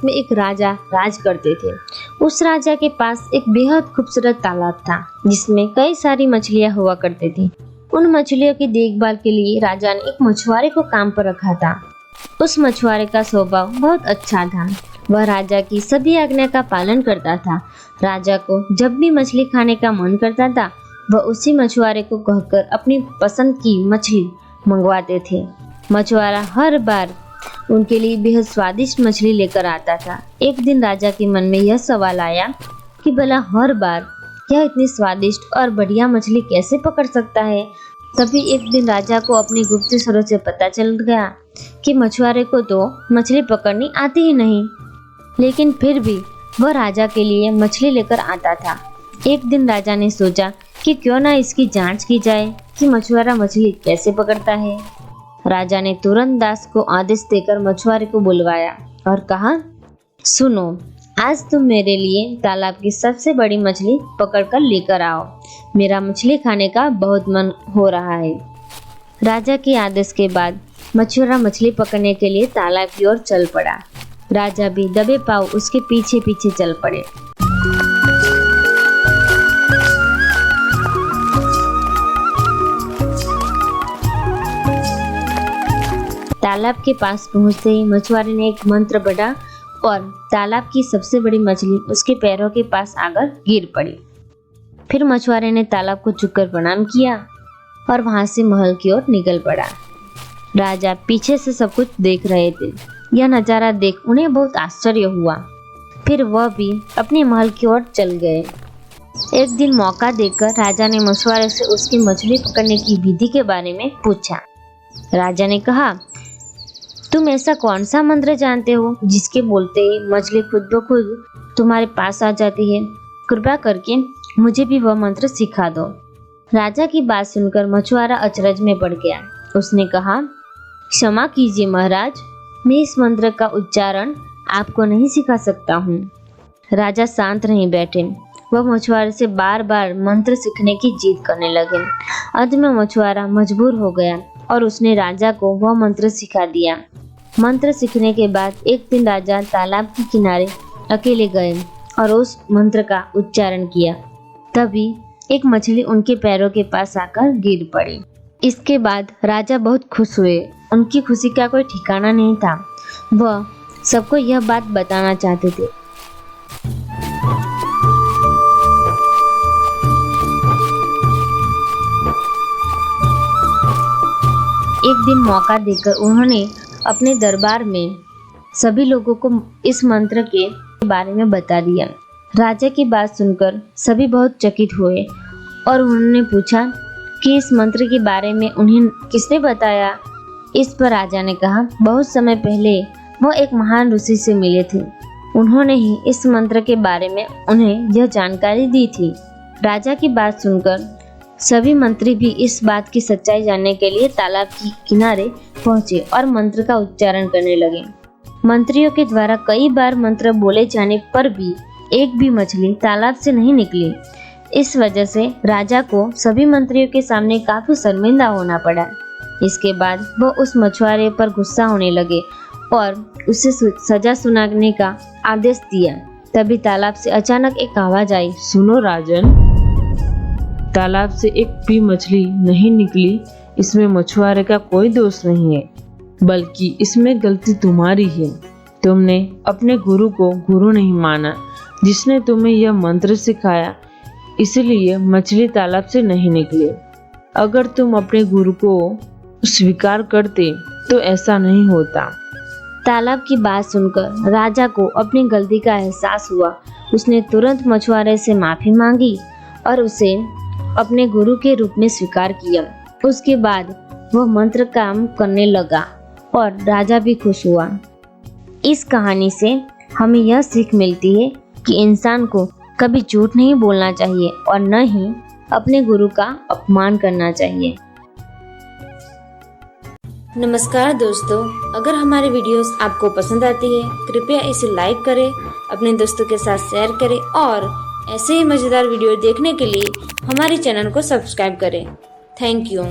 में एक राजा राज करते थे। उस राजा के पास एक बेहद खूबसूरत तालाब था जिसमें कई सारी मछलियां हुआ करती थी। उन मछलियों की देखभाल के लिए राजा ने एक मछुआरे को काम पर रखा था। उस मछुआरे का स्वभाव बहुत अच्छा था। वह राजा की सभी आज्ञा का पालन करता था। राजा को जब भी मछली खाने का मन करता था वह उसी मछुआरे को कहकर अपनी पसंद की मछली मंगवाते थे। मछुआरा हर बार उनके लिए बेहद स्वादिष्ट मछली लेकर आता था। एक दिन राजा के मन में यह सवाल आया कि भला हर बार यह इतनी स्वादिष्ट और बढ़िया मछली कैसे पकड़ सकता है। तभी एक दिन राजा को अपनी गुप्तचरों से पता चल गया कि मछुआरे को तो मछली पकड़नी आती ही नहीं, लेकिन फिर भी वह राजा के लिए मछली लेकर आता था। एक दिन राजा ने सोचा कि क्यों ना इसकी जांच की जाए कि मछुआरा मछली कैसे पकड़ता है। राजा ने तुरंत दास को आदेश देकर मछुआरे को बुलवाया और कहा, सुनो, आज तुम मेरे लिए तालाब की सबसे बड़ी मछली पकड़कर लेकर आओ। मेरा मछली खाने का बहुत मन हो रहा है। राजा के आदेश के बाद मछुआरा मछली पकड़ने के लिए तालाब की ओर चल पड़ा। राजा भी दबे पांव उसके पीछे पीछे चल पड़े। तालाब के पास पहुंचते ही मछुआरे ने एक मंत्र पढ़ा और तालाब की सबसे बड़ी मछली उसके पैरों के पास आकर गिर पड़ी। फिर मछुआरे ने तालाब को झुककर प्रणाम किया और वहां से महल की ओर निकल पड़ा। राजा पीछे से सब कुछ देख रहे थे। यह नजारा देख उन्हें बहुत आश्चर्य हुआ। फिर वह भी अपने महल की ओर चल गए। एक दिन मौका देखकर राजा ने मछुआरे से उसकी मछली पकड़ने की विधि के बारे में पूछा। राजा ने कहा, तुम ऐसा कौन सा मंत्र जानते हो जिसके बोलते ही मछली खुद ब खुद तुम्हारे पास आ जाती है? कृपया करके मुझे भी वह मंत्र सिखा दो। राजा की बात सुनकर मछुआरा अचरज में पड़ गया। उसने कहा, क्षमा कीजिए महाराज, मैं इस मंत्र का उच्चारण आपको नहीं सिखा सकता हूँ। राजा शांत नहीं बैठे। वह मछुआरे से बार बार मंत्र सीखने की जिद करने लगे। अंत में मछुआरा मजबूर हो गया और उसने राजा को वह मंत्र सिखा दिया। मंत्र सीखने के बाद एक दिन राजा तालाब के किनारे अकेले गए और उस मंत्र का उच्चारण किया। तभी एक मछली उनके पैरों के पास आकर गिर पड़ी। इसके बाद राजा बहुत खुश हुए। उनकी खुशी का कोई ठिकाना नहीं था। वह सबको यह बात बताना चाहते थे। एक दिन मौका देकर उन्होंने अपने दरबार में सभी लोगों को इस मंत्र के बारे में बता दिया। राजा की बात सुनकर सभी बहुत चकित हुए और उन्होंने पूछा कि इस मंत्र के बारे में उन्हें किसने बताया। इस पर राजा ने कहा, बहुत समय पहले वह एक महान ऋषि से मिले थे। उन्होंने ही इस मंत्र के बारे में उन्हें यह जानकारी दी थी। राजा की बात सुनकर सभी मंत्री भी इस बात की सच्चाई जानने के लिए तालाब के किनारे पहुंचे और मंत्र का उच्चारण करने लगे। मंत्रियों के द्वारा कई बार मंत्र बोले जाने पर भी एक भी मछली तालाब से नहीं निकली। इस वजह से राजा को सभी मंत्रियों के सामने काफी शर्मिंदा होना पड़ा। इसके बाद वह उस मछुआरे पर गुस्सा होने लगे और उसे सजा सुनाने का आदेश दिया। तभी तालाब से अचानक एक आवाज आई, सुनो राजन, तालाब से एक भी मछली नहीं निकली। इसमें मछुआरे का कोई दोष नहीं है, बल्कि इसमें गलती तुम्हारी है। तुमने अपने गुरु को गुरु नहीं माना जिसने तुम्हें यह मंत्र सिखाया, इसलिए मछली तालाब से नहीं निकली। अगर तुम अपने गुरु को स्वीकार करते तो ऐसा नहीं होता। तालाब की बात सुनकर राजा को अपनी गलती का एहसास हुआ। उसने तुरंत मछुआरे से माफी मांगी और उसे अपने गुरु के रूप में स्वीकार किया। उसके बाद वह मंत्र काम करने लगा और राजा भी खुश हुआ। इस कहानी से हमें यह सीख मिलती है कि इंसान को कभी झूठ नहीं बोलना चाहिए और न ही अपने गुरु का अपमान करना चाहिए। नमस्कार दोस्तों, अगर हमारे वीडियोस आपको पसंद आती है कृपया इसे लाइक करें, अपने दोस्तों के साथ शेयर करें और ऐसे ही मजेदार वीडियो देखने के लिए हमारे चैनल को सब्सक्राइब करें। Thank you.